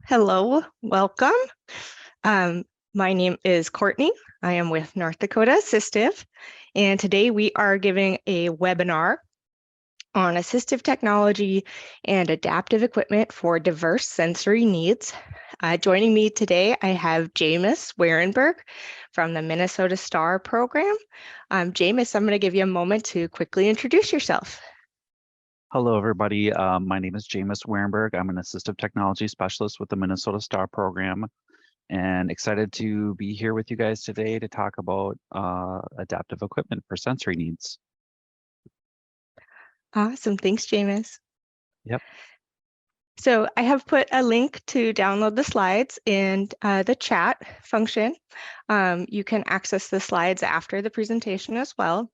Hello, welcome. My name is Courtney. I am with North Dakota Assistive, and today we are giving a webinar on assistive technology and adaptive equipment for diverse sensory needs. Joining me today, I have James Werenberg from the Minnesota STAR program. James, I'm going to give you a moment to quickly introduce yourself. Hello, everybody. My name is James Werenberg. I'm an assistive technology specialist with the Minnesota STAR program, and excited to be here with you guys today to talk about adaptive equipment for sensory needs. Awesome. Thanks, James. Yep. So I have put a link to download the slides in the chat function. You can access the slides after the presentation as well.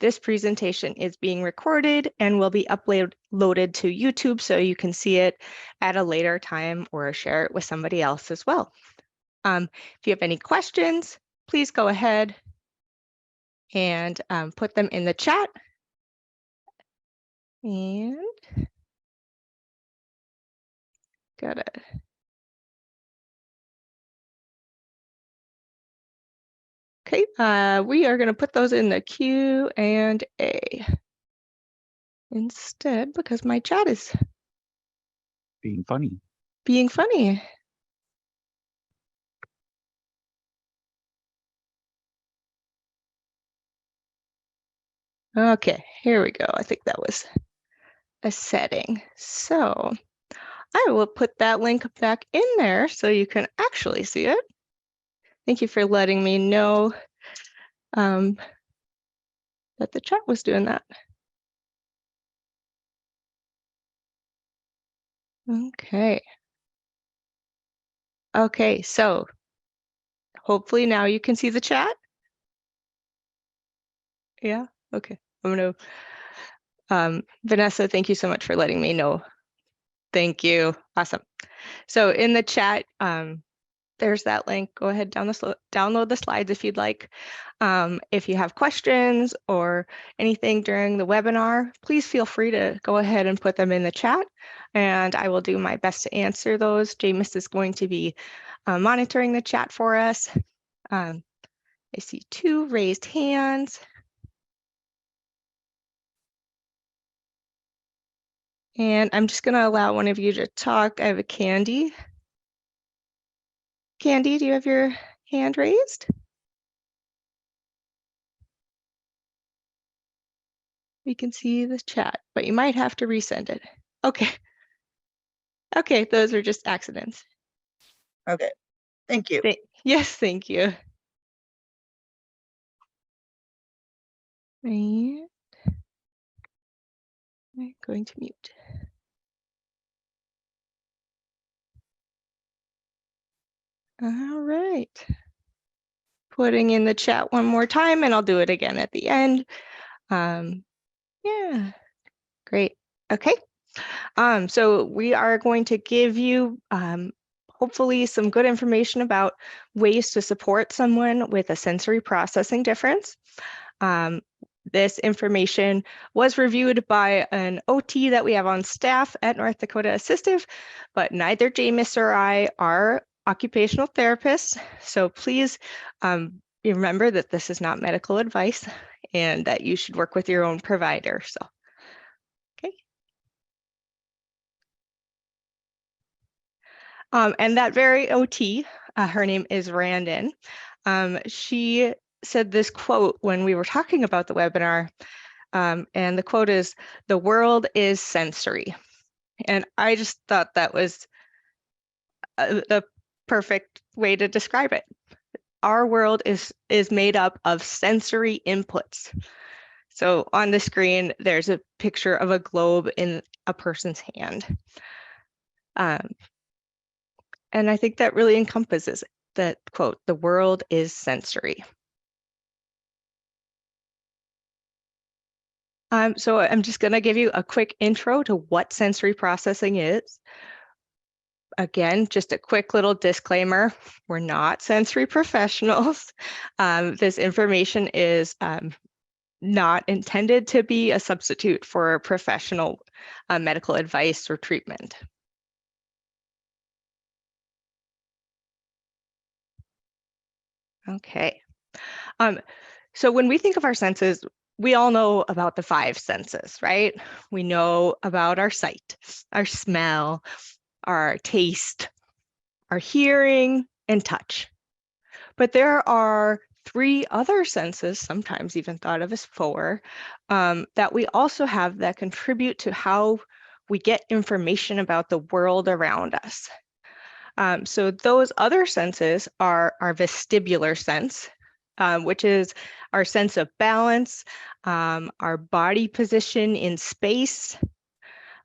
This presentation is being recorded and will be uploaded to YouTube so you can see it at a later time or share it with somebody else as well. If you have any questions, please go ahead and put them in the chat. And got it. Okay, we are going to put those in the Q&A instead because my chat is Being funny. being funny. Okay, here we go. I think that was a setting. So I will put that link back in there so you can actually see it. Thank you for letting me know that the chat was doing that. Okay. Okay, so hopefully now you can see the chat. Yeah, okay. I'm gonna, Vanessa, thank you so much for letting me know. Thank you, awesome. So in the chat, there's that link. Go ahead, download the slides if you'd like. If you have questions or anything during the webinar, please feel free to go ahead and put them in the chat, and I will do my best to answer those. James is going to be monitoring the chat for us. I see 2 raised hands. And I'm just going to allow one of you to talk. I have a Candy. Candy, do you have your hand raised? We can see the chat, but you might have to resend it. Okay. Okay, those are just accidents. Okay, thank you. Yes, thank you. And I'm going to mute. All right. Putting in the chat one more time, and I'll do it again at the end. Yeah, great. Okay. So we are going to give you hopefully some good information about ways to support someone with a sensory processing difference. This information was reviewed by an OT that we have on staff at North Dakota Assistive, but neither James or I are occupational therapists. So please remember that this is not medical advice and that you should work with your own provider. So, okay. And that very OT, her name is Randon, she said this quote when we were talking about the webinar, and the quote is, "The world is sensory." And I just thought that was the perfect way to describe it. Our world is made up of sensory inputs. So on the screen, there's a picture of a globe in a person's hand. And I think that really encompasses that quote, "The world is sensory." So I'm just going to give you a quick intro to what sensory processing is. Again, just a quick little disclaimer, we're not sensory professionals. This information is not intended to be a substitute for professional medical advice or treatment. Okay. So when we think of our senses, we all know about the five senses, right? We know about our sight, our smell, our taste, our hearing, and touch. But there are three other senses, sometimes even thought of as four, that we also have that contribute to how we get information about the world around us. So those other senses are our vestibular sense, which is our sense of balance, our body position in space,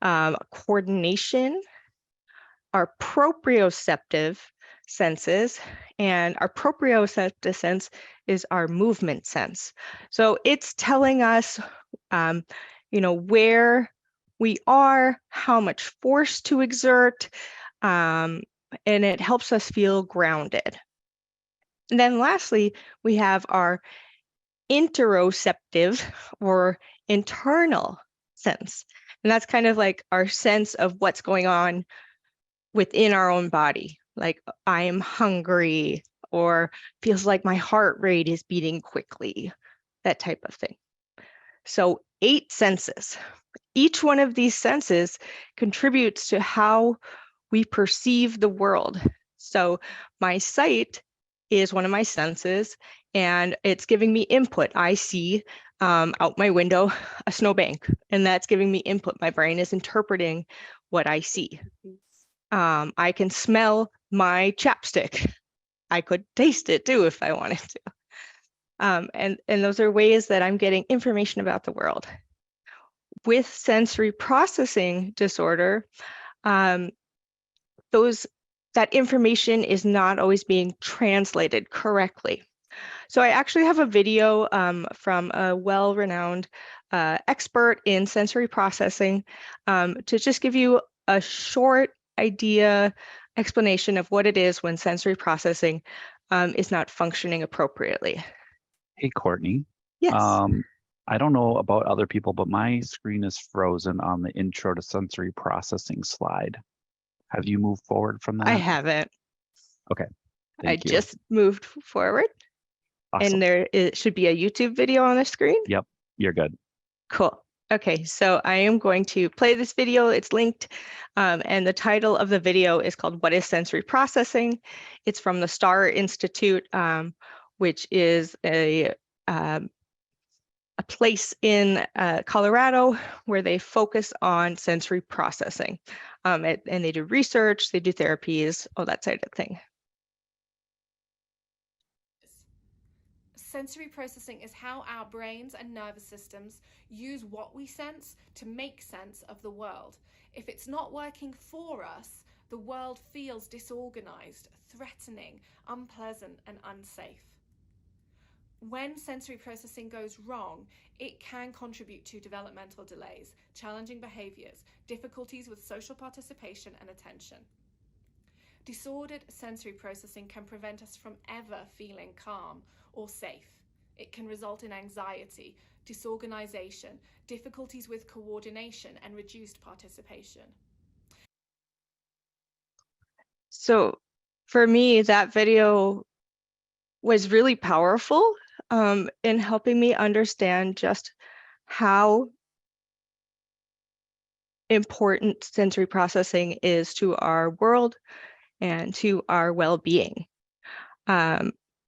coordination, our proprioceptive senses, and our proprioceptive sense is our movement sense. So it's telling us, where we are, how much force to exert, and it helps us feel grounded. And then lastly, we have our interoceptive or internal sense. And that's kind of like our sense of what's going on within our own body. Like I am hungry, or feels like my heart rate is beating quickly, that type of thing. So 8 senses. Each one of these senses contributes to how we perceive the world. So my sight is one of my senses, and it's giving me input. I see out my window a snowbank, and that's giving me input. My brain is interpreting what I see. I can smell my chapstick. I could taste it too if I wanted to. And those are ways that I'm getting information about the world. With sensory processing disorder, that information is not always being translated correctly. So I actually have a video from a well-renowned expert in sensory processing to just give you a short idea explanation of what it is when sensory processing is not functioning appropriately. Hey, Courtney. Yes. I don't know about other people, but my screen is frozen on the intro to sensory processing slide. Have you moved forward from that? I haven't. Okay. Thank you. Just moved forward. Awesome. And there should be a YouTube video on the screen. Yep, you're good. Cool. Okay, so I am going to play this video. It's linked, and the title of the video is called "What is Sensory Processing?" It's from the Star Institute, which is a place in Colorado where they focus on sensory processing, and they do research, they do therapies, all that side of thing. Sensory processing is how our brains and nervous systems use what we sense to make sense of the world. If it's not working for us, the world feels disorganized, threatening, unpleasant, and unsafe. When sensory processing goes wrong, it can contribute to developmental delays, challenging behaviors, difficulties with social participation and attention. Disordered sensory processing can prevent us from ever feeling calm or safe. It can result in anxiety, disorganization, difficulties with coordination, and reduced participation. So for me, that video was really powerful in helping me understand just how important sensory processing is to our world and to our well-being.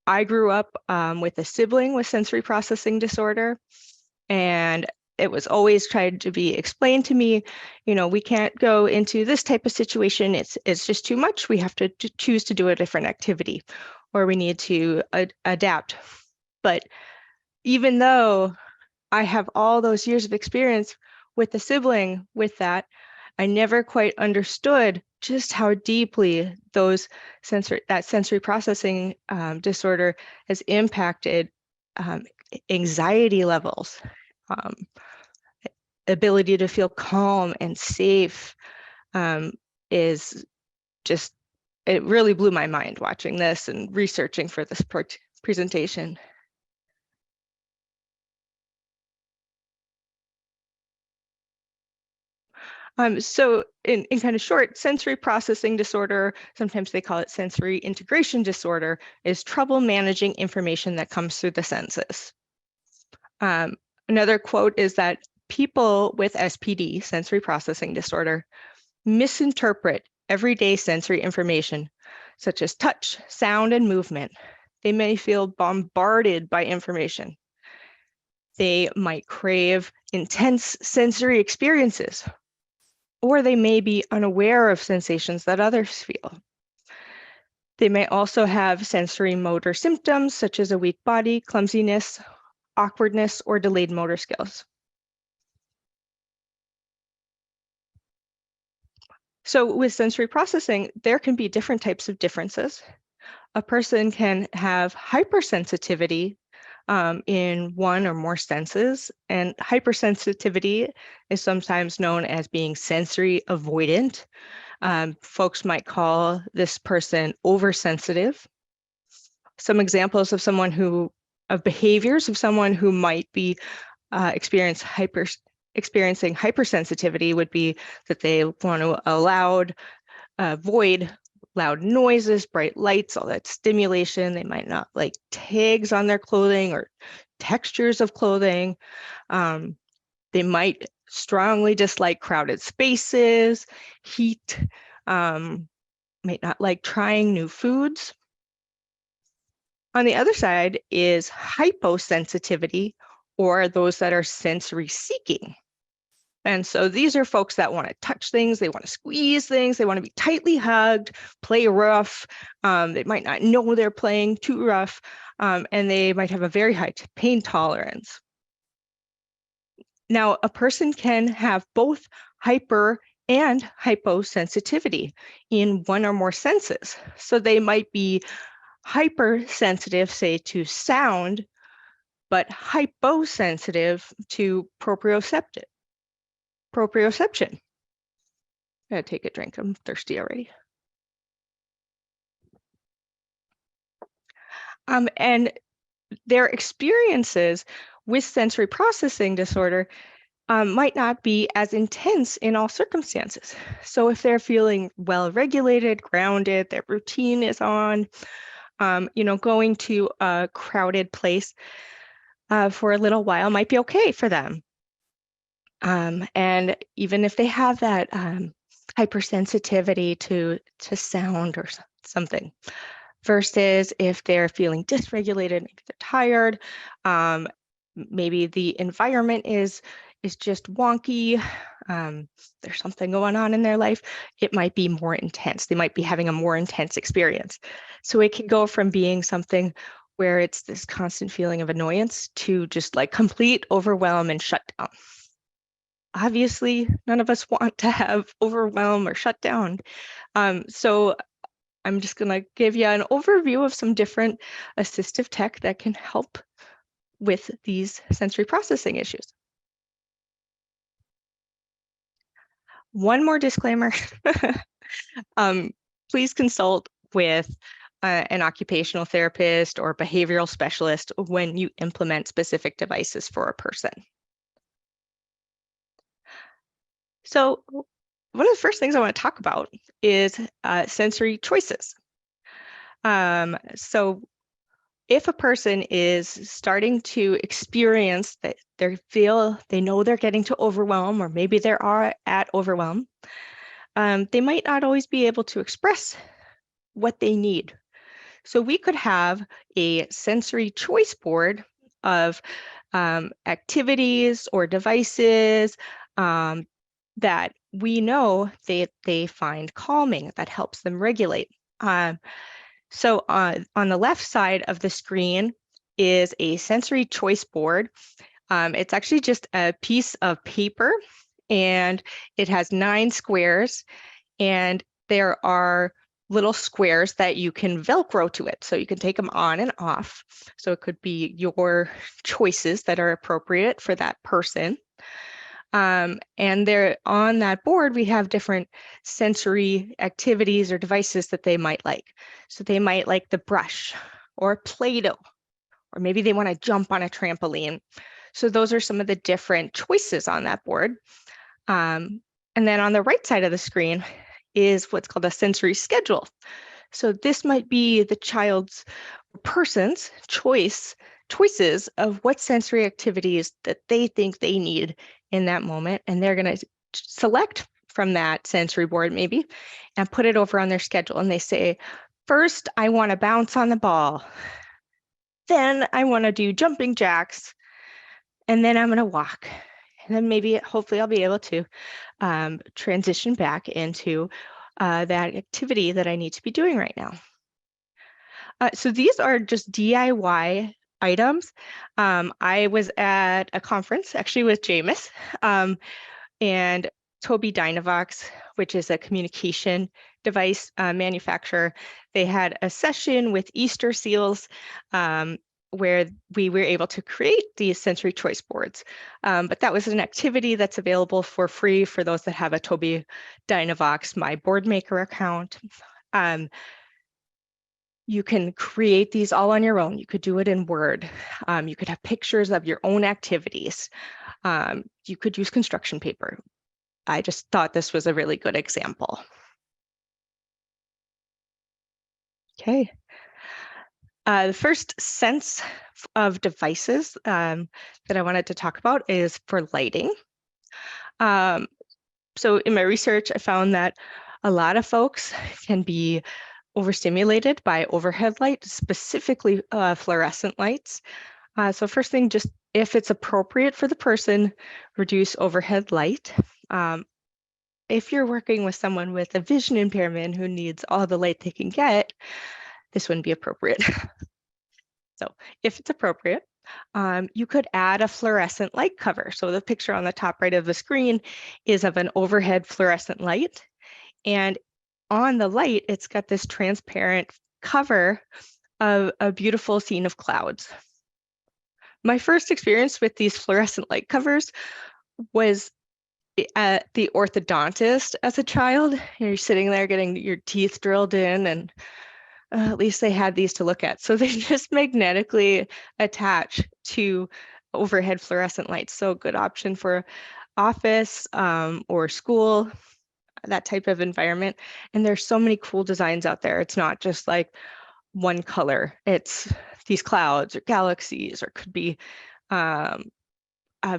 I grew up with a sibling with sensory processing disorder, and it was always tried to be explained to me, we can't go into this type of situation. It's just too much. We have to choose to do a different activity, or we need to adapt. But even though I have all those years of experience with the sibling with that, I never quite understood just how deeply that sensory processing disorder has impacted anxiety levels, ability to feel calm and safe. Is just, it really blew my mind watching this and researching for this presentation. So in kind of short, sensory processing disorder, sometimes they call it sensory integration disorder, is trouble managing information that comes through the senses. Another quote is that people with SPD, sensory processing disorder, misinterpret everyday sensory information, such as touch, sound, and movement. They may feel bombarded by information. They might crave intense sensory experiences, or they may be unaware of sensations that others feel. They may also have sensory motor symptoms, such as a weak body, clumsiness, awkwardness, or delayed motor skills. So with sensory processing, there can be different types of differences. A person can have hypersensitivity in one or more senses, and hypersensitivity is sometimes known as being sensory avoidant. Folks might call this person oversensitive. Some examples of behaviors of someone who might be experiencing hypersensitivity would be that they want to avoid loud noises, bright lights, all that stimulation. They might not like tags on their clothing or textures of clothing. They might strongly dislike crowded spaces, heat, might not like trying new foods. On the other side is hyposensitivity, or those that are sensory seeking. And so these are folks that want to touch things, they want to squeeze things, they want to be tightly hugged, play rough. They might not know they're playing too rough, and they might have a very high pain tolerance. Now, a person can have both hyper and hyposensitivity in one or more senses. So they might be hypersensitive, say, to sound, but hyposensitive to proprioception. I gotta take a drink, I'm thirsty already. And their experiences with sensory processing disorder might not be as intense in all circumstances. So if they're feeling well-regulated, grounded, their routine is on, going to a crowded place for a little while might be okay for them. And even if they have that hypersensitivity to sound or something, versus if they're feeling dysregulated, maybe they're tired, maybe the environment is just wonky, there's something going on in their life, it might be more intense. They might be having a more intense experience. So it can go from being something where it's this constant feeling of annoyance to just like complete overwhelm and shutdown. Obviously, none of us want to have overwhelm or shutdown. So I'm just going to give you an overview of some different assistive tech that can help with these sensory processing issues. One more disclaimer. Please consult with an occupational therapist or behavioral specialist when you implement specific devices for a person. So one of the first things I want to talk about is sensory choices. So if a person is starting to experience that they know they're getting to overwhelm, or maybe they are at overwhelm, they might not always be able to express what they need. So we could have a sensory choice board of activities or devices that we know they find calming, that helps them regulate. So on the left side of the screen is a sensory choice board. It's actually just a piece of paper, and it has 9 squares, and there are little squares that you can Velcro to it. So you can take them on and off. So it could be your choices that are appropriate for that person. And there on that board, we have different sensory activities or devices that they might like. So they might like the brush or Play-Doh, or maybe they want to jump on a trampoline. So those are some of the different choices on that board. And then on the right side of the screen is what's called a sensory schedule. So this might be the child's person's choices of what sensory activities that they think they need in that moment. And they're going to select from that sensory board maybe and put it over on their schedule. And they say, first, I want to bounce on the ball. Then I want to do jumping jacks. And then I'm going to walk. And then maybe, hopefully, I'll be able to transition back into that activity that I need to be doing right now. So these are just DIY items. I was at a conference actually with Jameis and Tobii Dynavox, which is a communication device manufacturer. They had a session with Easter seals where we were able to create these sensory choice boards. But that was an activity that's available for free for those that have a Tobii Dynavox My Board Maker account. You can create these all on your own. You could do it in Word. You could have pictures of your own activities. You could use construction paper. I just thought this was a really good example. Okay. The first sense of devices that I wanted to talk about is for lighting. So in my research, I found that a lot of folks can be overstimulated by overhead light, specifically fluorescent lights. So first thing, just if it's appropriate for the person, reduce overhead light. If you're working with someone with a vision impairment who needs all the light they can get, this wouldn't be appropriate. So if it's appropriate, you could add a fluorescent light cover. So the picture on the top right of the screen is of an overhead fluorescent light. And on the light, it's got this transparent cover of a beautiful scene of clouds. My first experience with these fluorescent light covers was at the orthodontist as a child. You're sitting there getting your teeth drilled in, and at least they had these to look at. So they just magnetically attach to overhead fluorescent lights. So a good option for office or school, that type of environment. And there's so many cool designs out there. It's not just like one color. It's these clouds or galaxies, or could be a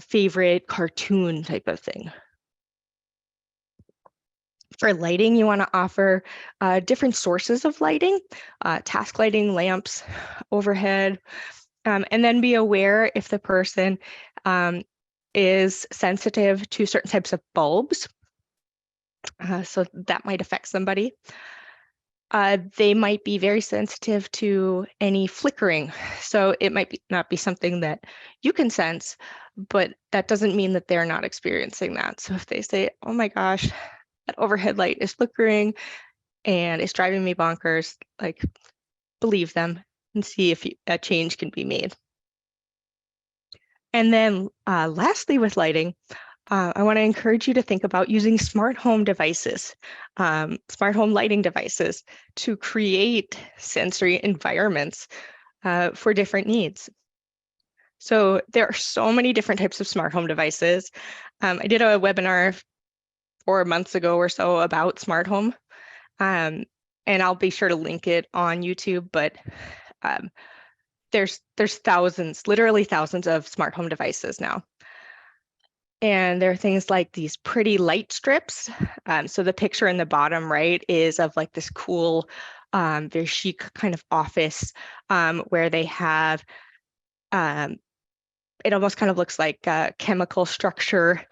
favorite cartoon type of thing. For lighting, you want to offer different sources of lighting, task lighting, lamps, overhead, and then be aware if the person is sensitive to certain types of bulbs. So that might affect somebody. They might be very sensitive to any flickering. So it might not be something that you can sense, but that doesn't mean that they're not experiencing that. So if they say, oh my gosh, that overhead light is flickering and it's driving me bonkers, like, believe them and see if a change can be made. And then lastly, with lighting, I want to encourage you to think about using smart home devices, smart home lighting devices, to create sensory environments for different needs. So there are so many different types of smart home devices. I did a webinar 4 months ago or so about smart home, and I'll be sure to link it on YouTube, but there's thousands, literally thousands of smart home devices now. And there are things like these pretty light strips. So the picture in the bottom right is of like this cool, very chic kind of office where they have, it almost kind of looks like a chemical structure,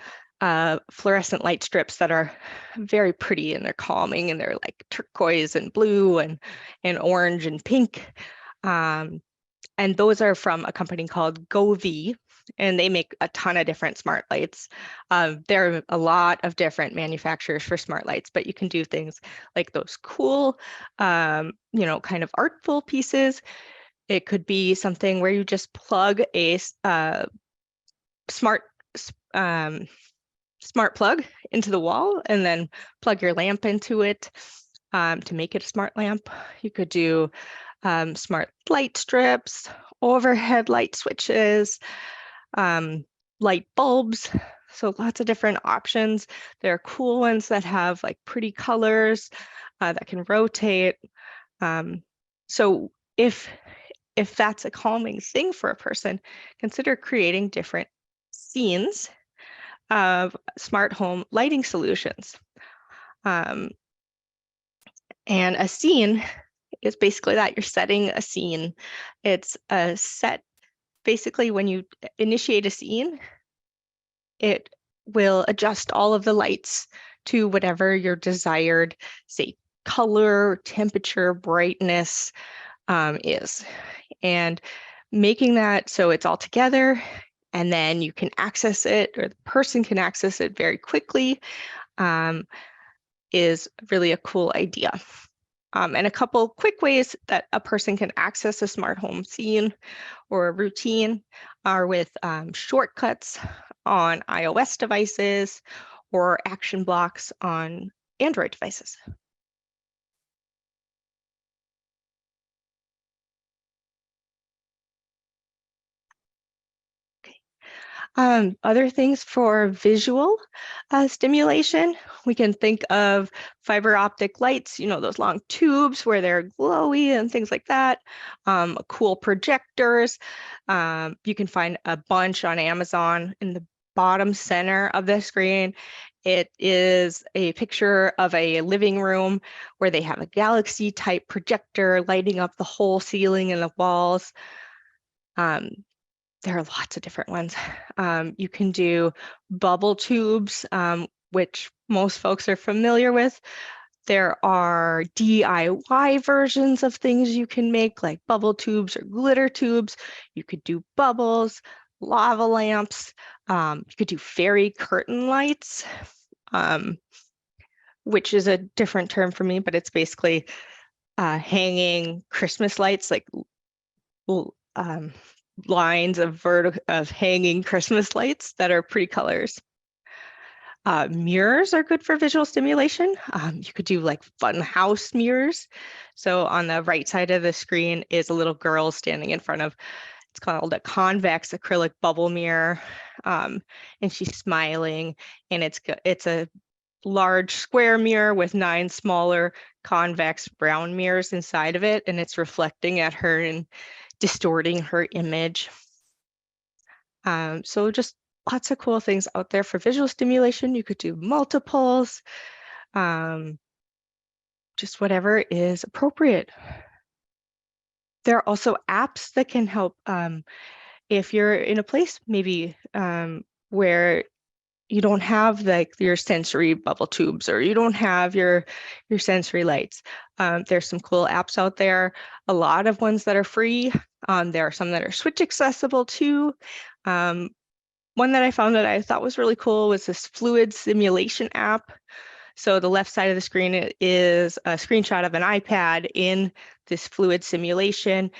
fluorescent light strips that are very pretty, and they're calming, and they're like turquoise and blue and orange and pink. And those are from a company called Govee, and they make a ton of different smart lights. There are a lot of different manufacturers for smart lights, but you can do things like those cool, kind of artful pieces. It could be something where you just plug a smart plug into the wall and then plug your lamp into it to make it a smart lamp. You could do smart light strips, overhead light switches, light bulbs. So lots of different options. There are cool ones that have like pretty colors that can rotate. So if that's a calming thing for a person, consider creating different scenes of smart home lighting solutions. And a scene is basically that. You're setting a scene. It's a set. Basically, when you initiate a scene, it will adjust all of the lights to whatever your desired, say, color, temperature, brightness is. And making that so it's all together, and then you can access it, or the person can access it very quickly, is really a cool idea. And a couple quick ways that a person can access a smart home scene or a routine are with shortcuts on iOS devices or action blocks on Android devices. Other things for visual stimulation, we can think of fiber optic lights, those long tubes where they're glowy and things like that. Cool projectors. You can find a bunch on Amazon. In the bottom center of the screen, it is a picture of a living room where they have a galaxy type projector lighting up the whole ceiling and the walls. There are lots of different ones. You can do bubble tubes, which most folks are familiar with. There are DIY versions of things you can make, like bubble tubes or glitter tubes. You could do bubbles, lava lamps. You could do fairy curtain lights, which is a different term for me, but it's basically hanging Christmas lights, like lines of hanging Christmas lights that are pretty colors. Mirrors are good for visual stimulation. You could do like fun house mirrors. So on the right side of the screen is a little girl standing in front of, it's called a convex acrylic bubble mirror. And she's smiling, and it's a large square mirror with 9 smaller convex brown mirrors inside of it, and it's reflecting at her and distorting her image. So just lots of cool things out there for visual stimulation. You could do multiples, just whatever is appropriate. There are also apps that can help if you're in a place maybe where you don't have like your sensory bubble tubes, or you don't have your sensory lights. There's some cool apps out there, a lot of ones that are free. There are some that are Switch accessible too. One that I found that I thought was really cool was this fluid simulation app. So the left side of the screen is a screenshot of an iPad in this fluid simulation.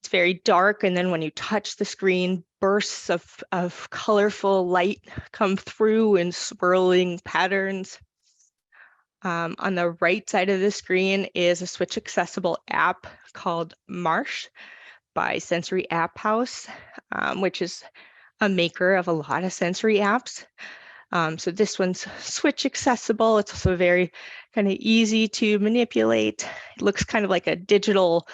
It's very dark, and then when you touch the screen, bursts of colorful light come through in swirling patterns. On the right side of the screen is a Switch accessible app called Marsh by Sensory App House, which is a maker of a lot of sensory apps. So this one's Switch accessible. It's also very kind of easy to manipulate. It looks kind of like a digital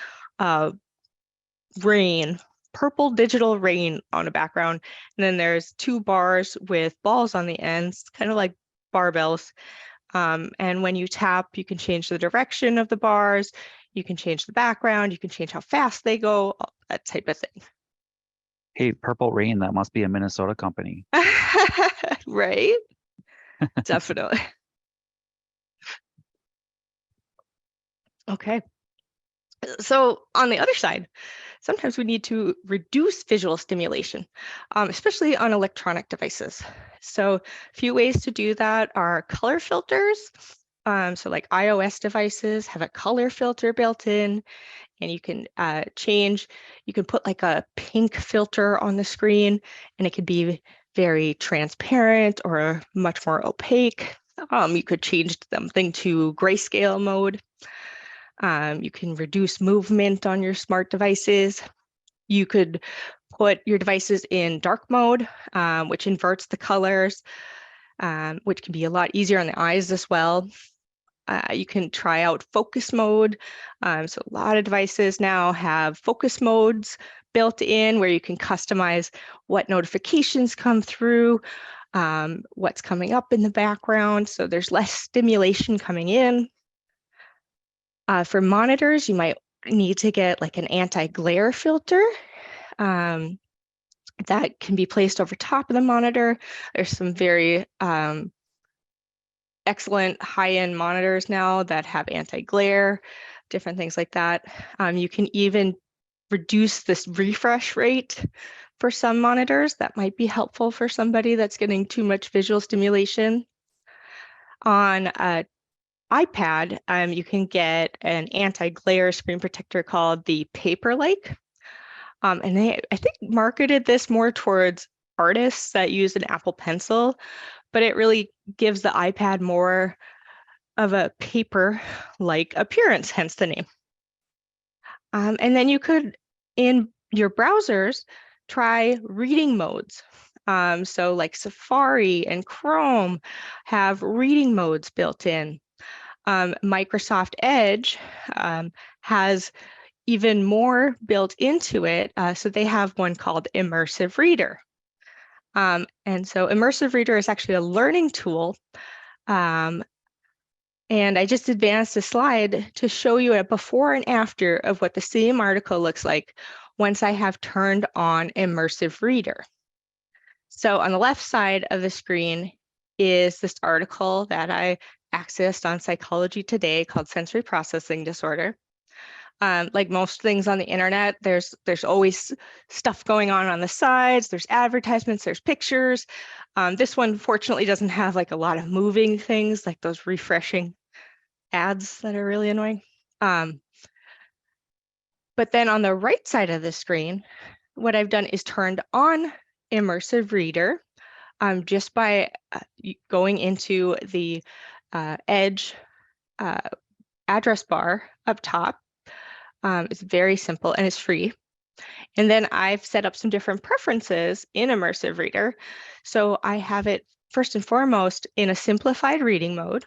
rain, purple digital rain on a background. And then there's 2 bars with balls on the ends, kind of like barbells. And when you tap, you can change the direction of the bars. You can change the background. You can change how fast they go, that type of thing. Hey, Purple Rain, that must be a Minnesota company. Right? Definitely. Okay. So on the other side, sometimes we need to reduce visual stimulation, especially on electronic devices. So a few ways to do that are color filters. So like iOS devices have a color filter built in, and you can you can put like a pink filter on the screen, and it could be very transparent or much more opaque. You could change something to grayscale mode. You can reduce movement on your smart devices. You could put your devices in dark mode, which inverts the colors, which can be a lot easier on the eyes as well. You can try out focus mode. So a lot of devices now have focus modes built in where you can customize what notifications come through, what's coming up in the background. So there's less stimulation coming in. For monitors, you might need to get like an anti-glare filter that can be placed over top of the monitor. There's some very excellent high-end monitors now that have anti-glare, different things like that. You can even reduce this refresh rate for some monitors. That might be helpful for somebody that's getting too much visual stimulation. On an iPad, you can get an anti-glare screen protector called the Paper-like. And they, I think, marketed this more towards artists that use an Apple Pencil, but it really gives the iPad more of a paper-like appearance, hence the name. And then you could, in your browsers, try reading modes. So like Safari and Chrome have reading modes built in. Microsoft Edge has even more built into it. So they have one called Immersive Reader. And so Immersive Reader is actually a learning tool. And I just advanced a slide to show you a before and after of what the same article looks like once I have turned on Immersive Reader. So on the left side of the screen is this article that I accessed on Psychology Today called Sensory Processing Disorder. Like most things on the internet, there's always stuff going on the sides. There's advertisements, there's pictures. This one fortunately doesn't have like a lot of moving things like those refreshing ads that are really annoying. But then on the right side of the screen, what I've done is turned on Immersive Reader just by going into the Edge address bar up top. It's very simple and it's free. And then I've set up some different preferences in Immersive Reader. So I have it first and foremost in a simplified reading mode,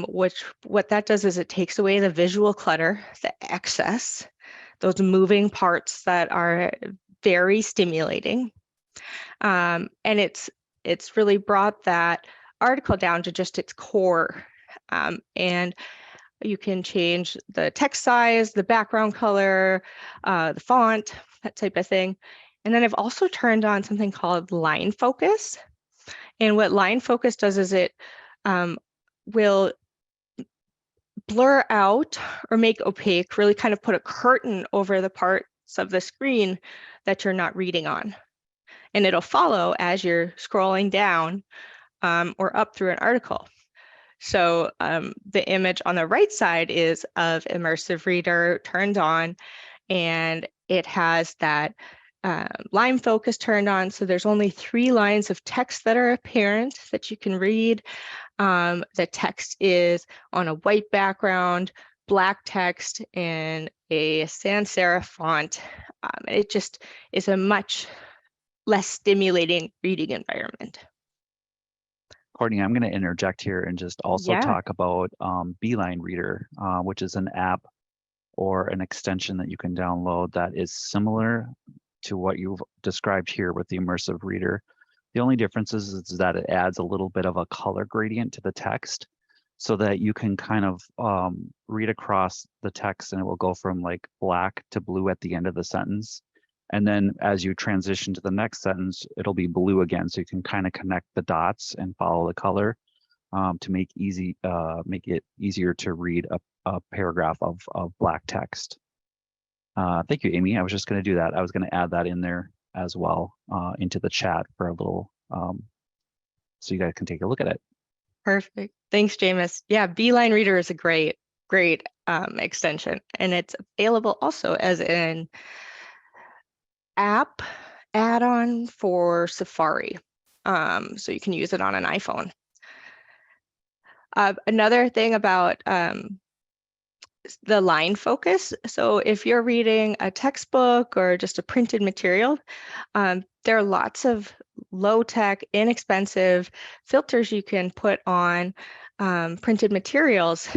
which what that does is it takes away the visual clutter, the excess, those moving parts that are very stimulating. And it's really brought that article down to just its core. And you can change the text size, the background color, the font, that type of thing. And then I've also turned on something called line focus. And what line focus does is it will blur out or make opaque, really kind of put a curtain over the parts of the screen that you're not reading on. And it'll follow as you're scrolling down or up through an article. So the image on the right side is of Immersive Reader turned on, and it has that line focus turned on. So there's only 3 lines of text that are apparent that you can read. The text is on a white background, black text, and a sans serif font. It just is a much less stimulating reading environment. Courtney, I'm going to interject here and just also talk about Beeline Reader, which is an app or an extension that you can download that is similar to what you've described here with the Immersive Reader. The only difference is that it adds a little bit of a color gradient to the text so that you can kind of read across the text and it will go from like black to blue at the end of the sentence. And then as you transition to the next sentence, it'll be blue again. So you can kind of connect the dots and follow the color to make it easier to read a paragraph of black text. Thank you, Amy. I was just going to do that. I was going to add that in there as well into the chat for a little, so you guys can take a look at it. Perfect. Thanks, Jameis. Yeah, Beeline Reader is a great extension, and it's available also as an app add-on for Safari. So you can use it on an iPhone. Another thing about the line focus. So if you're reading a textbook or just a printed material, there are lots of low-tech, inexpensive filters you can put on printed materials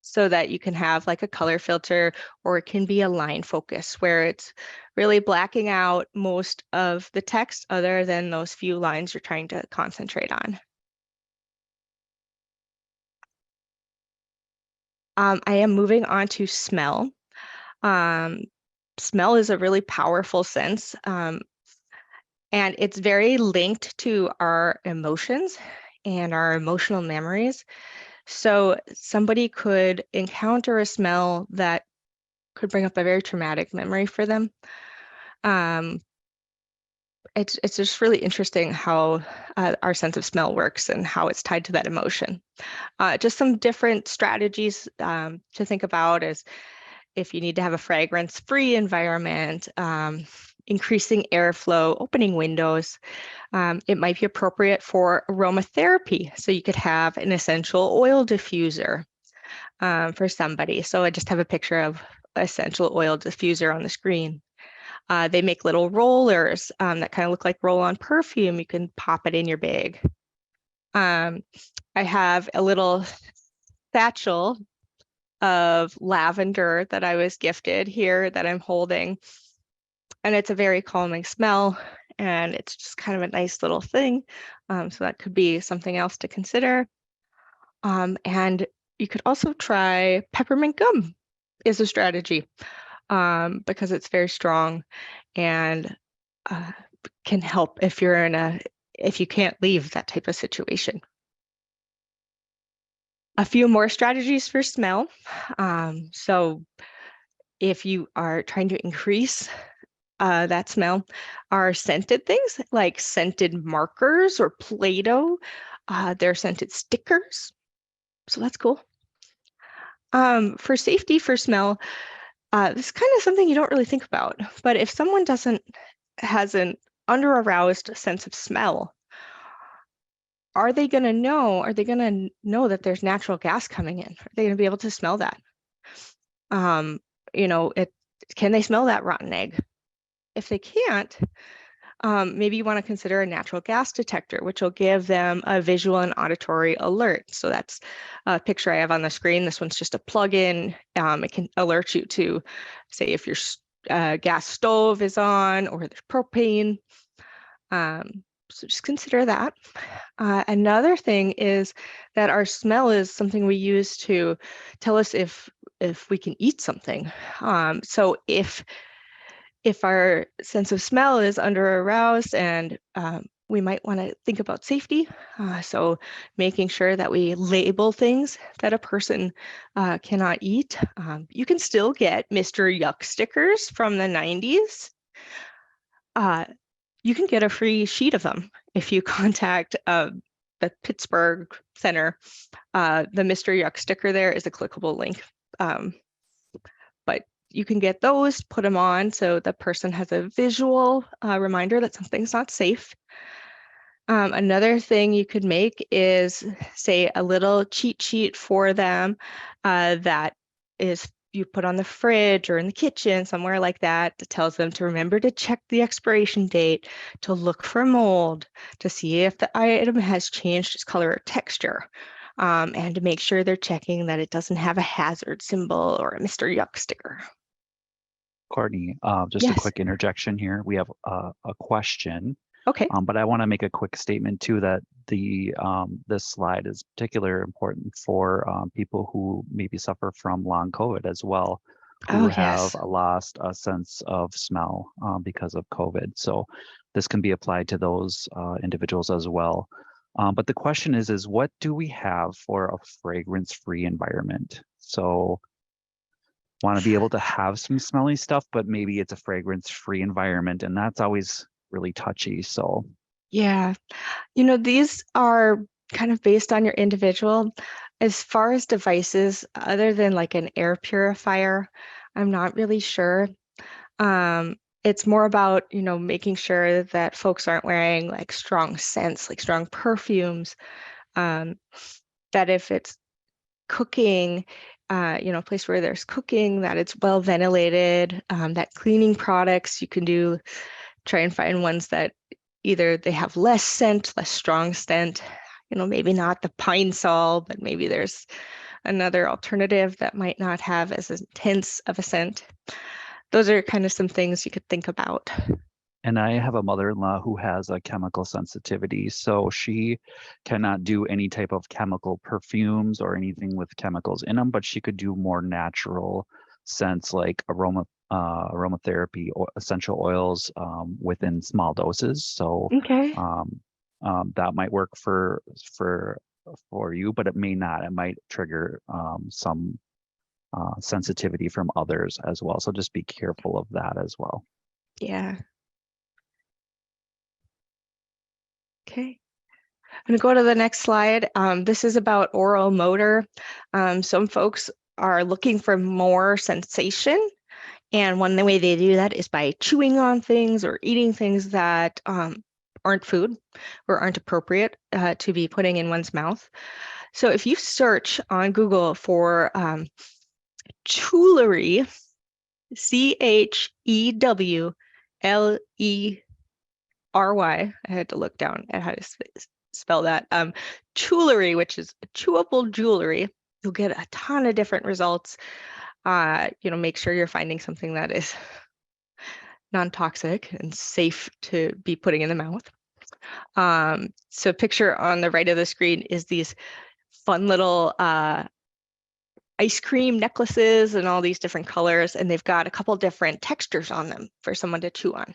so that you can have like a color filter, or it can be a line focus where it's really blacking out most of the text other than those few lines you're trying to concentrate on. I am moving on to smell. Smell is a really powerful sense, and it's very linked to our emotions and our emotional memories. So somebody could encounter a smell that could bring up a very traumatic memory for them. It's just really interesting how our sense of smell works and how it's tied to that emotion. Just some different strategies to think about is if you need to have a fragrance-free environment, increasing airflow, opening windows. It might be appropriate for aromatherapy. So you could have an essential oil diffuser for somebody. So I just have a picture of essential oil diffuser on the screen. They make little rollers that kind of look like roll-on perfume. You can pop it in your bag. I have a little satchel of lavender that I was gifted here that I'm holding. And it's a very calming smell, and it's just kind of a nice little thing. So that could be something else to consider. And you could also try peppermint gum is a strategy because it's very strong and can help if you're if you can't leave that type of situation. A few more strategies for smell. So if you are trying to increase that smell, are scented things like scented markers or Play-Doh. They're scented stickers. So that's cool. For safety for smell, this is kind of something you don't really think about. But if someone has an under-aroused sense of smell, are they going to know that there's natural gas coming in? Are they going to be able to smell that? Can they smell that rotten egg? If they can't, maybe you want to consider a natural gas detector, which will give them a visual and auditory alert. So that's a picture I have on the screen. This one's just a plug-in. It can alert you to, say, if your gas stove is on or there's propane. So just consider that. Another thing is that our smell is something we use to tell us if we can eat something. So if our sense of smell is under aroused, and we might want to think about safety. So making sure that we label things that a person cannot eat. You can still get Mr. Yuck stickers from the 90s. You can get a free sheet of them if you contact the Pittsburgh Center. The Mr. Yuck sticker there is a clickable link. But you can get those, put them on so the person has a visual reminder that something's not safe. Another thing you could make is, say, a little cheat sheet for them that is you put on the fridge or in the kitchen, somewhere like that, that tells them to remember to check the expiration date, to look for mold, to see if the item has changed its color or texture, and to make sure they're checking that it doesn't have a hazard symbol or a Mr. Yuck sticker. Courtney, just Yes. a quick interjection here. We have a question. Okay. But I want to make a quick statement too that this slide is particularly important for people who maybe suffer from long COVID as well, who have lost a sense of smell because of COVID. So this can be applied to those individuals as well. But the question is what do we have for a fragrance-free environment? So want to be able to have some smelly stuff, but maybe it's a fragrance-free environment, and that's always really touchy. So yeah, these are kind of based on your individual. As far as devices, other than like an air purifier, I'm not really sure. It's more about, making sure that folks aren't wearing like strong scents, like strong perfumes, that if it's cooking a place where there's cooking, that it's well ventilated, that cleaning products you can do, try and find ones that either they have less scent, less strong scent, maybe not the pine sol, but maybe there's another alternative that might not have as intense of a scent. Those are kind of some things you could think about. And I have a mother-in-law who has a chemical sensitivity, so she cannot do any type of chemical perfumes or anything with chemicals in them, but she could do more natural scents like aromatherapy or essential oils within small doses. So Okay. that might work for you, but it may not. It might trigger some sensitivity from others as well. So just be careful of that as well. Yeah. Okay. I'm going to go to the next slide. This is about oral motor. Some folks are looking for more sensation. And one way they do that is by chewing on things or eating things that aren't food or aren't appropriate to be putting in one's mouth. So if you search on Google for Chewlery, CHEWLERY, I had to look down at how to spell that. Chewlery, which is chewable jewelry, you'll get a ton of different results. Make sure you're finding something that is non-toxic and safe to be putting in the mouth. So picture on the right of the screen is these fun little ice cream necklaces and all these different colors, and they've got a couple different textures on them for someone to chew on.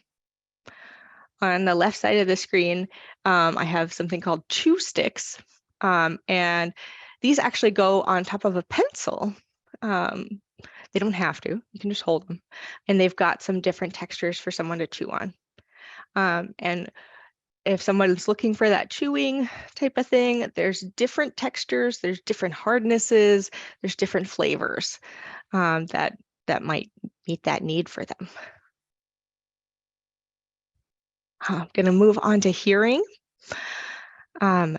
On the left side of the screen, I have something called chew sticks, and these actually go on top of a pencil. They don't have to, you can just hold them. And they've got some different textures for someone to chew on. And if someone's looking for that chewing type of thing, there's different textures, there's different hardnesses, there's different flavors that might meet that need for them. I'm going to move on to hearing.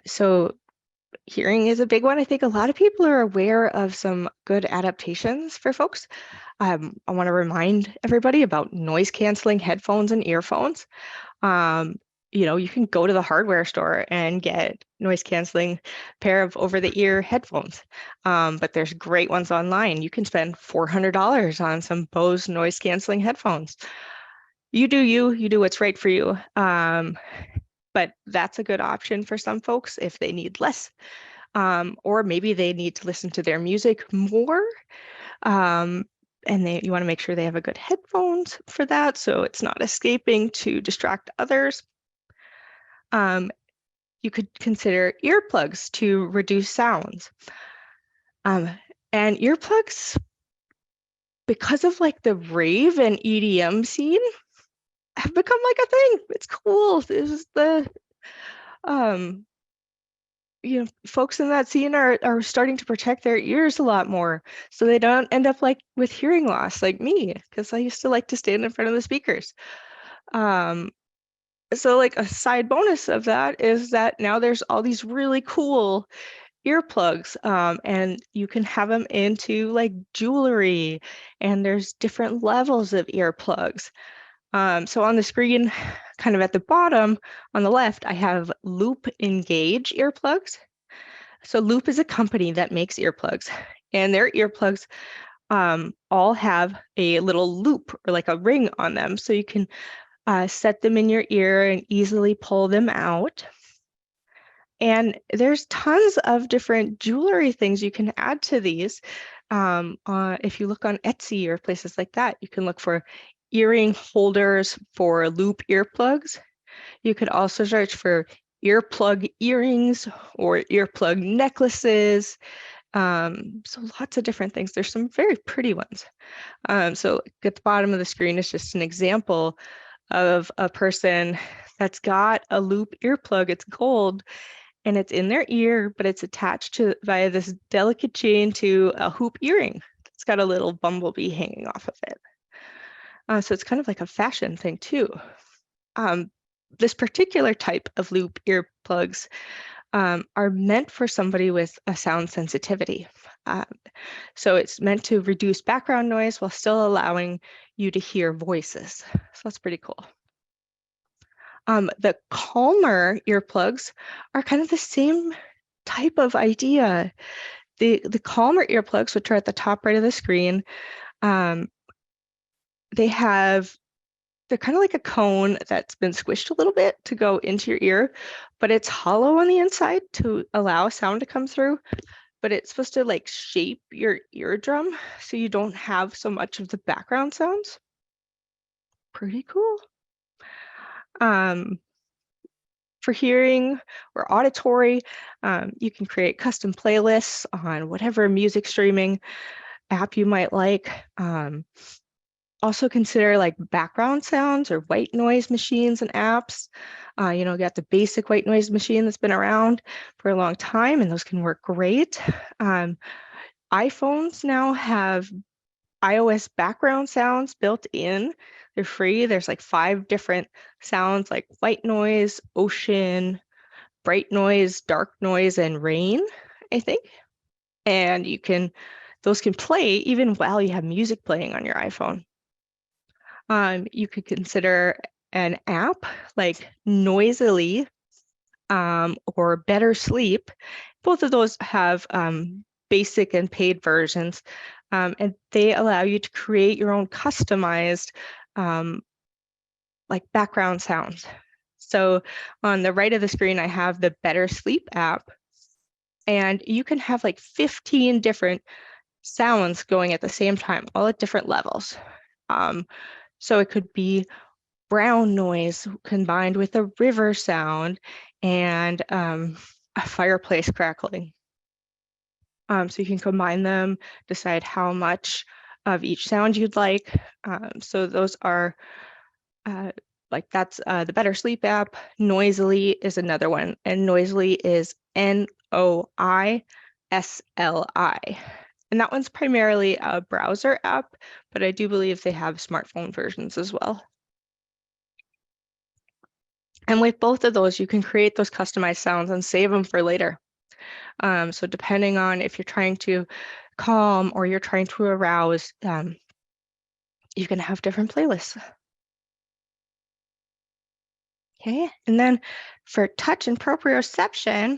So hearing is a big one. I think a lot of people are aware of some good adaptations for folks. I want to remind everybody about noise canceling headphones and earphones. You can go to the hardware store and get noise canceling pair of over-the-ear headphones. But there's great ones online. You can spend $400 on some Bose noise canceling headphones. You do what's right for you. But that's a good option for some folks if they need less, or maybe they need to listen to their music more. And you want to make sure they have a good headphones for that, so it's not escaping to distract others. You could consider earplugs to reduce sounds. And earplugs, because of like the rave and EDM scene, have become like a thing. It's cool. This is the folks in that scene are starting to protect their ears a lot more so they don't end up like with hearing loss like me, because I used to like to stand in front of the speakers. So like a side bonus of that is that now there's all these really cool earplugs, and you can have them into like jewelry, and there's different levels of earplugs. So on the screen, kind of at the bottom on the left, I have Loop Engage earplugs. So Loop is a company that makes earplugs, and their earplugs all have a little loop or like a ring on them. So you can set them in your ear and easily pull them out. And there's tons of different jewelry things you can add to these. If you look on Etsy or places like that, you can look for earring holders for loop earplugs. You could also search for earplug earrings or earplug necklaces. So lots of different things. There's some very pretty ones. So at the bottom of the screen is just an example of a person that's got a loop earplug. It's gold and it's in their ear, but it's attached to via this delicate chain to a hoop earring. It's got a little bumblebee hanging off of it. So it's kind of like a fashion thing too. This particular type of loop earplugs are meant for somebody with a sound sensitivity. So it's meant to reduce background noise while still allowing you to hear voices. So that's pretty cool. The calmer earplugs are kind of the same type of idea. The calmer earplugs, which are at the top right of the screen, they're kind of like a cone that's been squished a little bit to go into your ear, but it's hollow on the inside to allow sound to come through. But it's supposed to like shape your eardrum so you don't have so much of the background sounds. Pretty cool. For hearing or auditory, you can create custom playlists on whatever music streaming app you might like. Also consider like background sounds or white noise machines and apps. You got the basic white noise machine that's been around for a long time, and those can work great. iPhones now have iOS background sounds built in. They're free. There's like 5 different sounds like white noise, ocean, bright noise, dark noise, and rain, I think. And those can play even while you have music playing on your iPhone. You could consider an app like Noisily or Better Sleep. Both of those have basic and paid versions, and they allow you to create your own customized like background sounds. So on the right of the screen, I have the Better Sleep app, and you can have like 15 different sounds going at the same time, all at different levels. So it could be brown noise combined with a river sound and a fireplace crackling. So you can combine them, decide how much of each sound you'd like. So those are that's the Better Sleep app. Noisily is another one, and Noisily is Noisli. And that one's primarily a browser app, but I do believe they have smartphone versions as well. And with both of those, you can create those customized sounds and save them for later. So depending on if you're trying to calm or you're trying to arouse, you can have different playlists. Okay, and then for touch and proprioception,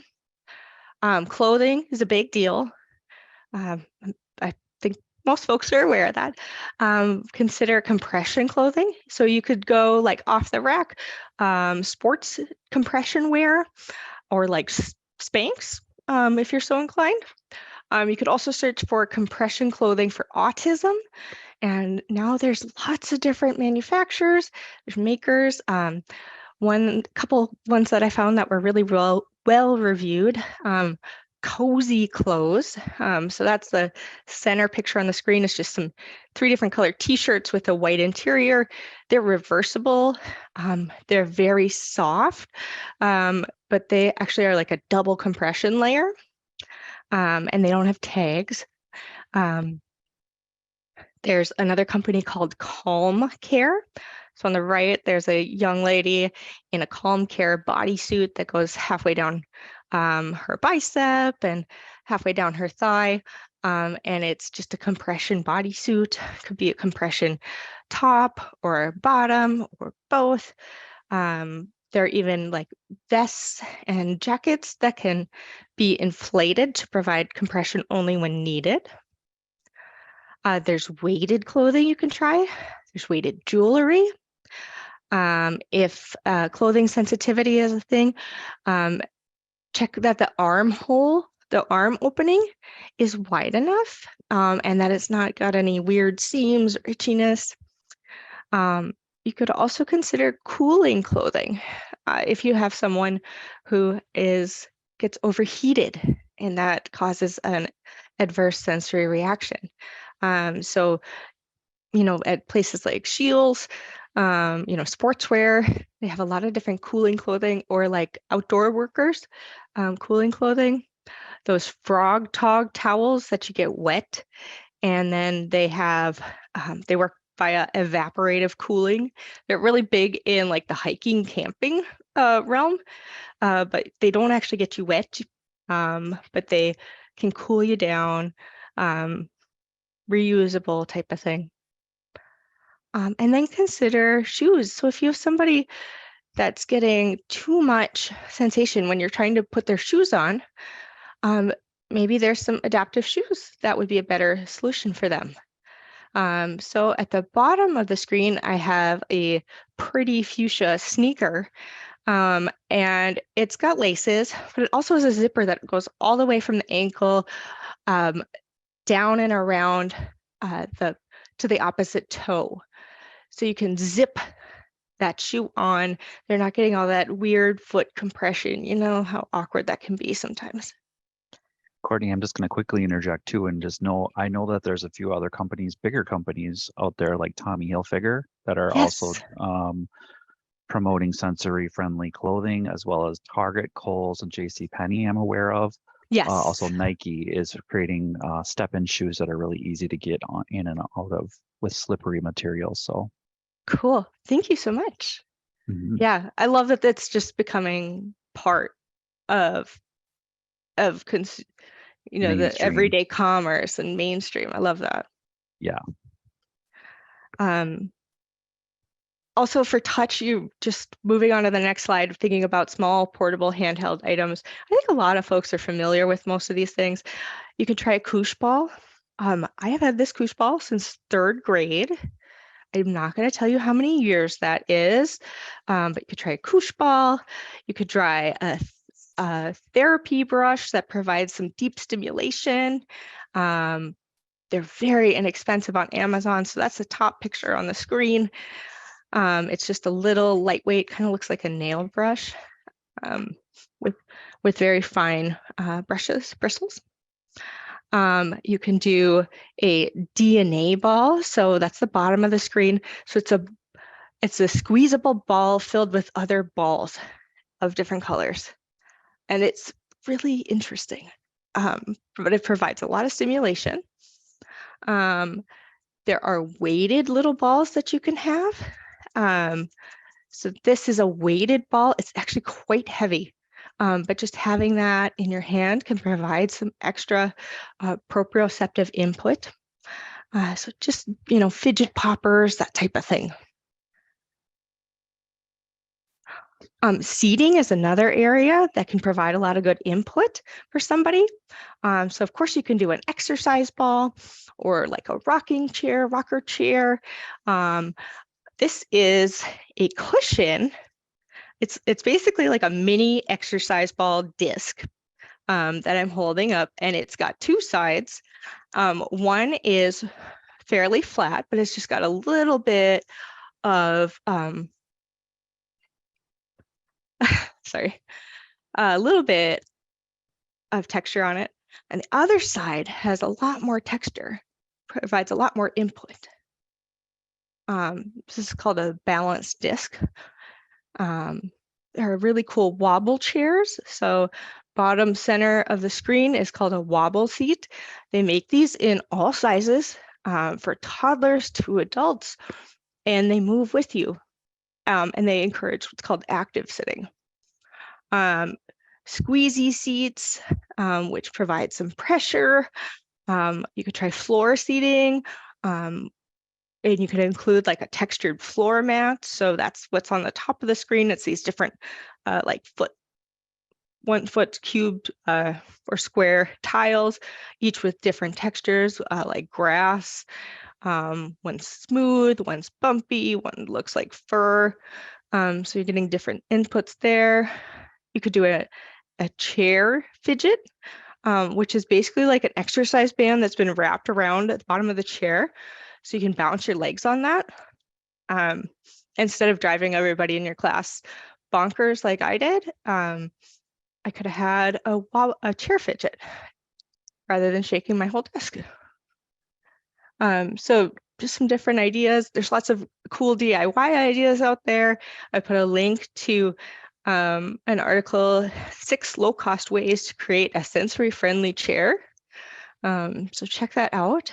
clothing is a big deal. I think most folks are aware of that. Consider compression clothing. So you could go like off the rack, sports compression wear, or like Spanx, if you're so inclined. You could also search for compression clothing for autism. And now there's lots of different manufacturers, there's makers. Couple ones that I found that were really well reviewed. Cozy clothes. So that's the center picture on the screen. It's just 3 different colored t-shirts with a white interior. They're reversible. They're very soft, but they actually are like a double compression layer, and they don't have tags. There's another company called Calm Care. So on the right, there's a young lady in a Calm Care bodysuit that goes halfway down her bicep and halfway down her thigh. And it's just a compression bodysuit. Could be a compression top or a bottom or both. There are even like vests and jackets that can be inflated to provide compression only when needed. There's weighted clothing you can try. There's weighted jewelry. If clothing sensitivity is a thing, check that the armhole, the arm opening is wide enough, and that it's not got any weird seams or itchiness. You could also consider cooling clothing. If you have someone who gets overheated and that causes an adverse sensory reaction. So, at places like Shields, sportswear, they have a lot of different cooling clothing, or like outdoor workers, cooling clothing, those frog towels that you get wet. And then they work via evaporative cooling. They're really big in like the hiking, camping realm, but they don't actually get you wet, but they can cool you down. reusable type of thing. And then consider shoes. So if you have somebody that's getting too much sensation when you're trying to put their shoes on, maybe there's some adaptive shoes that would be a better solution for them. So at the bottom of the screen, I have a pretty fuchsia sneaker, and it's got laces, but it also has a zipper that goes all the way from the ankle down and around to the opposite toe. So you can zip that shoe on. They're not getting all that weird foot compression. You know how awkward that can be sometimes. Courtney, I'm just going to quickly interject too, and just I know that there's a few other companies, bigger companies out there like Tommy Hilfiger that are also promoting sensory-friendly clothing, as well as Target, Kohl's, and JCPenney I'm aware of. Yes. Also, Nike is creating step-in shoes that are really easy to get on in and out of with slippery materials. So cool. Thank you so much. Yeah, I love that that's just becoming part of the everyday commerce and mainstream. I love that. Yeah. Also for touch, you just moving on to the next slide, thinking about small portable handheld items. I think a lot of folks are familiar with most of these things. You could try a koosh ball. I have had this koosh ball since 3rd grade. I'm not going to tell you how many years that is, but you could try a koosh ball. You could try a therapy brush that provides some deep stimulation. They're very inexpensive on Amazon, so that's the top picture on the screen. It's just a little lightweight, kind of looks like a nail brush with very fine bristles. You can do a DNA ball, so that's the bottom of the screen. So it's a squeezable ball filled with other balls of different colors, and it's really interesting. But it provides a lot of stimulation. There are weighted little balls that you can have. So this is a weighted ball. It's actually quite heavy, but just having that in your hand can provide some extra proprioceptive input. So just, fidget poppers, that type of thing. Seating is another area that can provide a lot of good input for somebody. So of course you can do an exercise ball or like a rocker chair. This is a cushion. It's basically like a mini exercise ball disc that I'm holding up, and it's got 2 sides. One is fairly flat, but it's just got a little bit of a little bit of texture on it. And the other side has a lot more texture, provides a lot more input. This is called a balanced disc. There are really cool wobble chairs. So bottom center of the screen is called a wobble seat. They make these in all sizes for toddlers to adults, and they move with you. And they encourage what's called active sitting. Squeezy seats, which provide some pressure. You could try floor seating, and you can include like a textured floor mat. So that's what's on the top of the screen. It's these different like 1 foot cubed or square tiles, each with different textures like grass. One's smooth, one's bumpy, one looks like fur. So you're getting different inputs there. You could do a chair fidget, which is basically like an exercise band that's been wrapped around at the bottom of the chair. So you can bounce your legs on that. Instead of driving everybody in your class bonkers like I did, I could have had a chair fidget rather than shaking my whole desk. So just some different ideas. There's lots of cool DIY ideas out there. I put a link to an article, 6 low-cost ways to create a sensory-friendly chair. So check that out.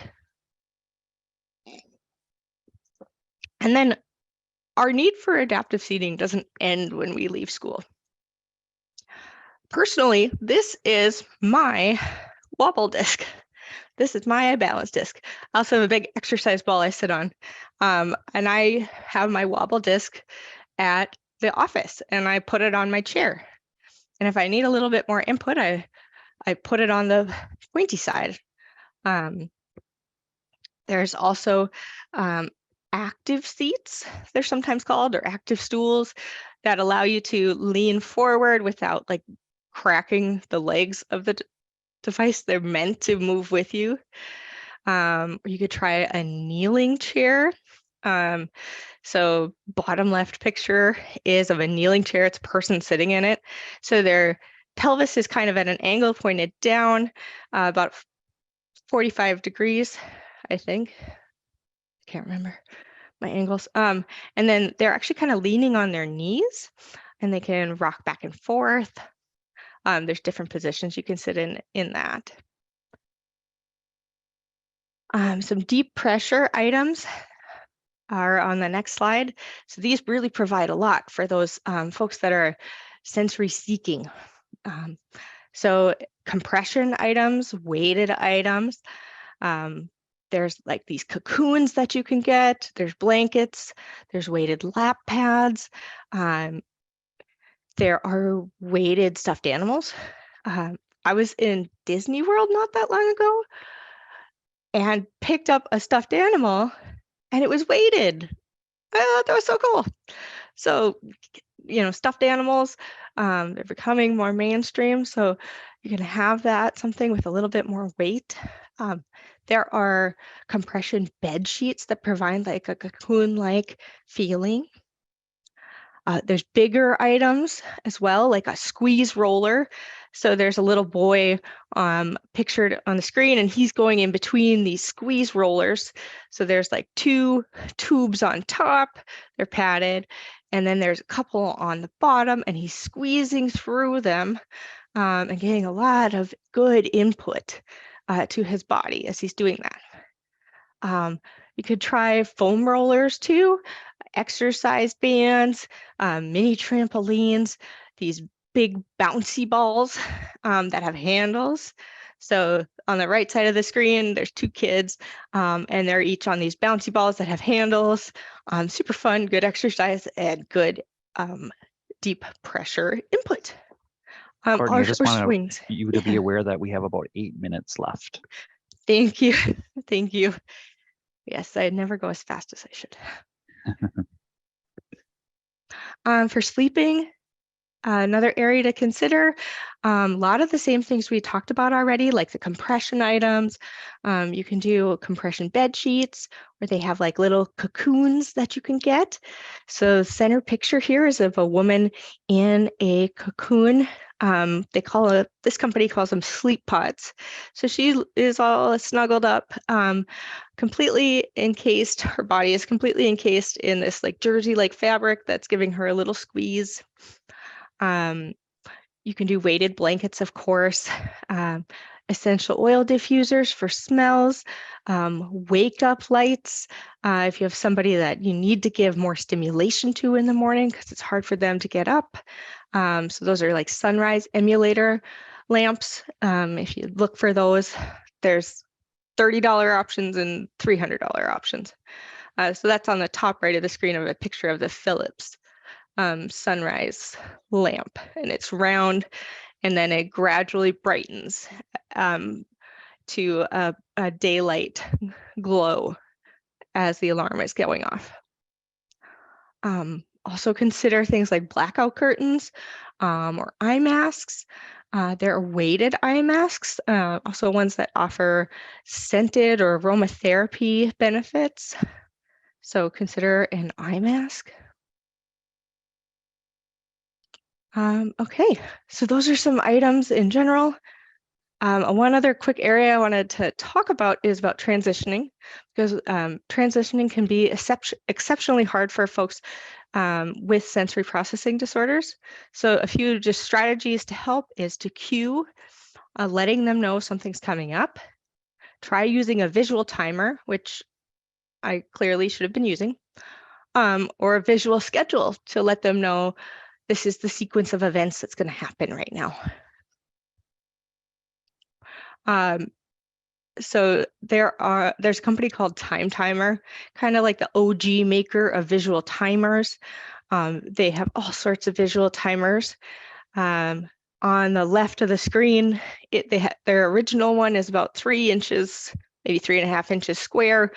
And then our need for adaptive seating doesn't end when we leave school. Personally, this is my wobble disc. this is my balance disc. I also have a big exercise ball I sit on. And I have my wobble disc at the office and I put it on my chair. And if I need a little bit more input, I put it on the pointy side. There's also active seats, they're sometimes called, or active stools that allow you to lean forward without like cracking the legs of the device. They're meant to move with you. You could try a kneeling chair. So bottom left picture is of a kneeling chair. It's a person sitting in it. So their pelvis is kind of at an angle pointed down, about 45 degrees, I think. I can't remember my angles. And then they're actually kind of leaning on their knees and they can rock back and forth. There's different positions you can sit in that. Some deep pressure items are on the next slide. So these really provide a lot for those folks that are sensory seeking. So compression items, weighted items. There's like these cocoons that you can get. There's blankets. There's weighted lap pads. There are weighted stuffed animals. I was in Disney World not that long ago and picked up a stuffed animal and it was weighted. That was so cool. So, stuffed animals, they're becoming more mainstream. So you can have that, something with a little bit more weight. There are compression bed sheets that provide like a cocoon-like feeling. There's bigger items as well, like a squeeze roller. So there's a little boy pictured on the screen, and he's going in between these squeeze rollers. So there's like 2 tubes on top, they're padded, and then there's a couple on the bottom, and he's squeezing through them and getting a lot of good input to his body as he's doing that. You could try foam rollers too, exercise bands, mini trampolines, these big bouncy balls that have handles. So on the right side of the screen, there's 2 kids and they're each on these bouncy balls that have handles. Super fun, good exercise, and good deep pressure input. Courtney, I just Or want swings. you to be aware that we have about 8 minutes left. Thank you. Thank you. Yes, I never go as fast as I should. For sleeping, another area to consider, a lot of the same things we talked about already, like the compression items. You can do compression bed sheets where they have like little cocoons that you can get. So center picture here is of a woman in a cocoon. This company calls them sleep pods. So she is all snuggled up, completely encased. Her body is completely encased in this like jersey-like fabric that's giving her a little squeeze. You can do weighted blankets, of course, essential oil diffusers for smells, wake up lights. If you have somebody that you need to give more stimulation to in the morning because it's hard for them to get up. So those are like sunrise emulator lamps. If you look for those, there's $30 options and $300 options. So that's on the top right of the screen of a picture of the Philips sunrise lamp, and it's round and then it gradually brightens to a daylight glow as the alarm is going off. Also consider things like blackout curtains or eye masks. There are weighted eye masks, also ones that offer scented or aromatherapy benefits. So consider an eye mask. Okay, so those are some items in general. One other quick area I wanted to talk about is about transitioning, because transitioning can be exceptionally hard for folks with sensory processing disorders. So a few just strategies to help is to cue, letting them know something's coming up. Try using a visual timer, which I clearly should have been using, or a visual schedule to let them know this is the sequence of events that's going to happen right now. So there's a company called Time Timer, kind of like the OG maker of visual timers. They have all sorts of visual timers. On the left of the screen, their original one is about 3 inches, maybe 3.5 inches square.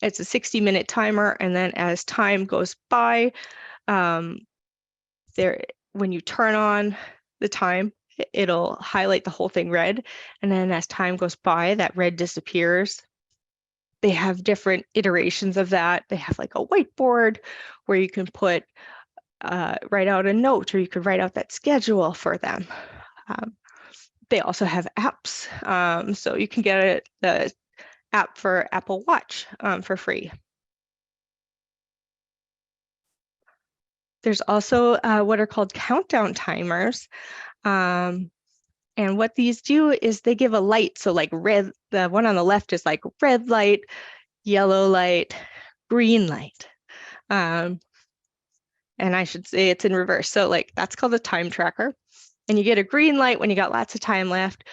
It's a 60-minute timer, and then as time goes by, when you turn on the time, it'll highlight the whole thing red, and then as time goes by, that red disappears. They have different iterations of that. They have like a whiteboard where you can write out a note, or you could write out that schedule for them. They also have apps, so you can get the app for Apple Watch for free. There's also what are called countdown timers. And what these do is they give a light. So like red, the one on the left is like red light, yellow light, green light. And I should say it's in reverse. So like that's called a time tracker. And you get a green light when you got lots of time left.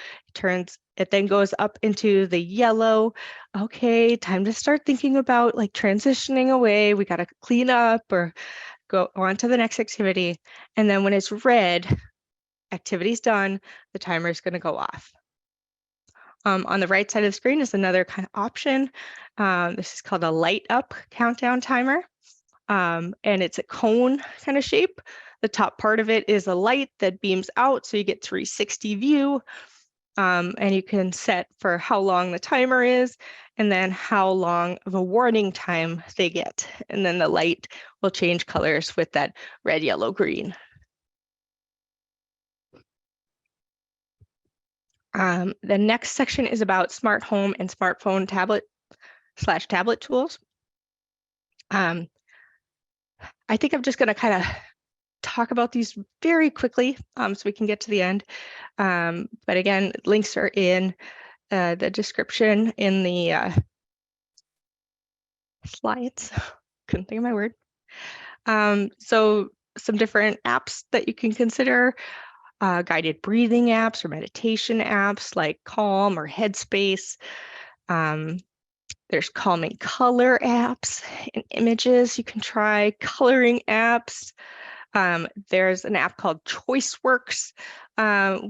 It then goes up into the yellow. Okay, time to start thinking about like transitioning away. We got to clean up or go on to the next activity. And then when it's red, activity's done, the timer is going to go off. On the right side of the screen is another kind of option. This is called a light up countdown timer. And it's a cone kind of shape. The top part of it is a light that beams out, so you get 360 view. And you can set for how long the timer is, and then how long of a warning time they get. And then the light will change colors with that red, yellow, green. The next section is about smart home and smartphone tablet tools. I think I'm just going to kind of talk about these very quickly so we can get to the end. But again, links are in the description in the slides. Couldn't think of my word. So some different apps that you can consider. Guided breathing apps or meditation apps like Calm or Headspace. There's calming color apps and images you can try, coloring apps. There's an app called ChoiceWorks,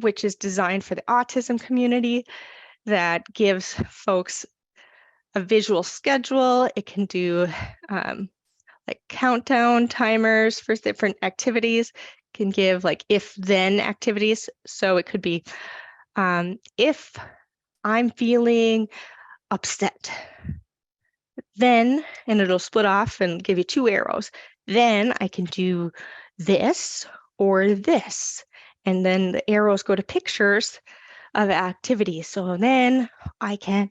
which is designed for the autism community that gives folks a visual schedule. It can do like countdown timers for different activities, can give like if-then activities. So it could be if I'm feeling upset, then, and it'll split off and give you 2 arrows. Then I can do this or this. And then the arrows go to pictures of activities. So then I can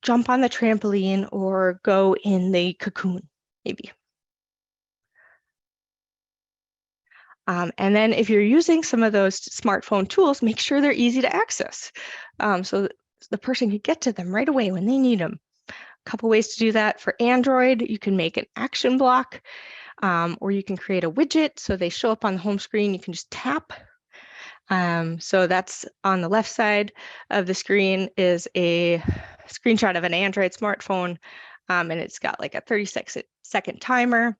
jump on the trampoline or go in the cocoon, maybe. And then if you're using some of those smartphone tools, make sure they're easy to access. So the person can get to them right away when they need them. A couple ways to do that. For Android, you can make an action block, or you can create a widget so they show up on the home screen. You can just tap. So that's on the left side of the screen is a screenshot of an Android smartphone, and it's got like a 30-second timer.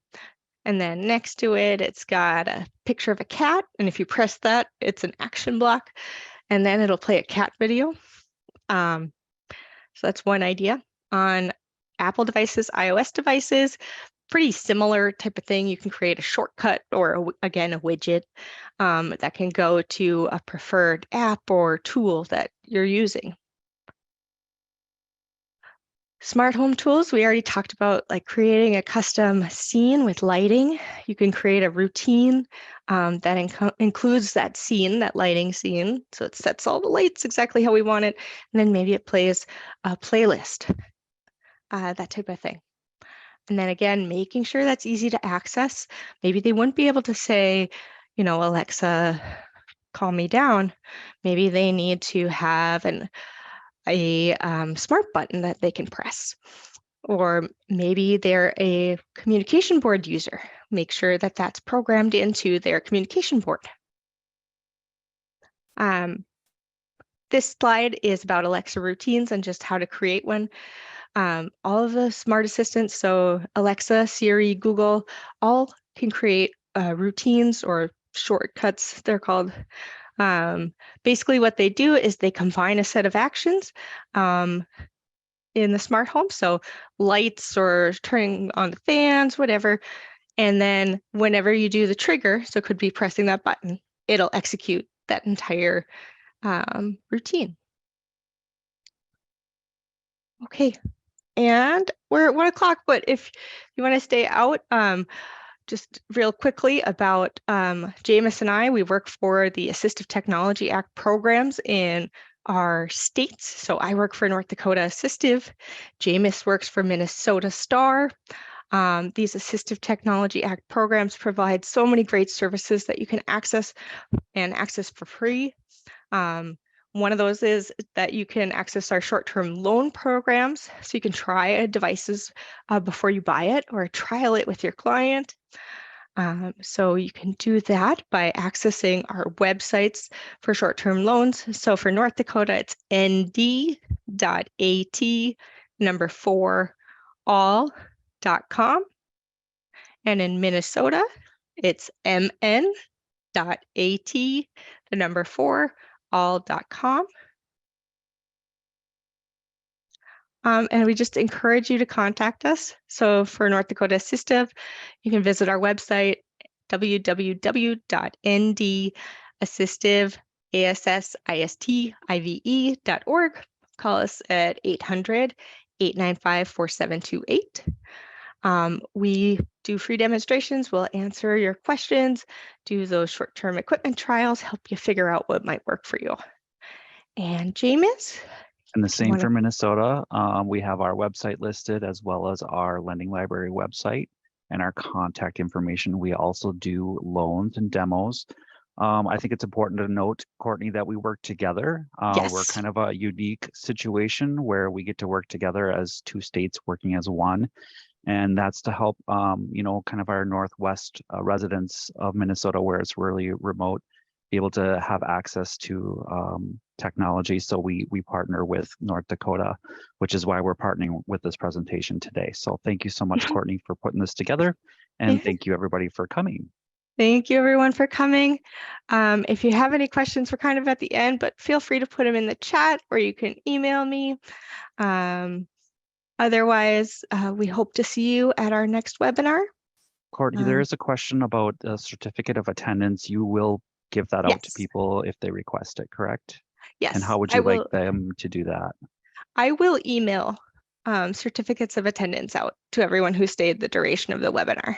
And then next to it, it's got a picture of a cat. And if you press that, it's an action block. And then it'll play a cat video. So that's one idea. On Apple devices, iOS devices, pretty similar type of thing. You can create a shortcut or, again, a widget that can go to a preferred app or tool that you're using. Smart home tools, we already talked about like creating a custom scene with lighting. You can create a routine that includes that scene, that lighting scene. So it sets all the lights exactly how we want it. And then maybe it plays a playlist, that type of thing. And then again, making sure that's easy to access. Maybe they wouldn't be able to say, you know, Alexa, calm me down. Maybe they need to have a smart button that they can press. Or maybe they're a communication board user. Make sure that that's programmed into their communication board. this slide is about Alexa routines and just how to create one. All of the smart assistants, so Alexa, Siri, Google, all can create routines or shortcuts, they're called. Basically what they do is they combine a set of actions in the smart home, so lights or turning on the fans, whatever, and then whenever you do the trigger, so it could be pressing that button, it'll execute that entire routine. Okay, and we're at 1 o'clock, but if you want to stay out, just real quickly about Jameis and I, we work for the Assistive Technology Act programs in our states. So I work for North Dakota Assistive. Jameis works for Minnesota STAR. These Assistive Technology Act programs provide so many great services that you can access for free. One of those is that you can access our short-term loan programs. So you can try devices before you buy it or trial it with your client. So you can do that by accessing our websites for short-term loans. So for North Dakota, it's nd.at4all.com. And in Minnesota, it's mn.at4all.com. And we just encourage you to contact us. So for North Dakota Assistive, you can visit our website, www.ndassistive.org. Call us at 800-895-4728. We do free demonstrations. We'll answer your questions, do those short-term equipment trials, help you figure out what might work for you. And Jameis? And the same for Minnesota. We have our website listed as well as our lending library website and our contact information. We also do loans and demos. I think it's important to note, Courtney, that we work together. Yes. We're kind of a unique situation where we get to work together as two states working as one. And that's to help, kind of our Northwest residents of Minnesota, where it's really remote, be able to have access to technology. So we partner with North Dakota, which is why we're partnering with this presentation today. So thank you so much, Courtney, for putting this together. And thank you everybody for coming. Thank you everyone for coming. If you have any questions, we're kind of at the end, but feel free to put them in the chat or you can email me. Otherwise, we hope to see you at our next webinar. Courtney, there is a question about a certificate of attendance. You will give that out to people if they request it, correct? Yes. And how would you like them to do that? I will email certificates of attendance out to everyone who stayed the duration of the webinar.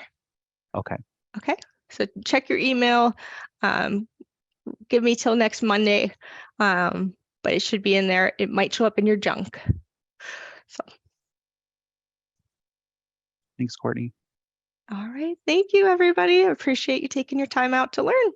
Okay. Okay. So check your email. Give me till next Monday, but it should be in there. It might show up in your junk. So. Thanks, Courtney. All right. Thank you, everybody. I appreciate you taking your time out to learn.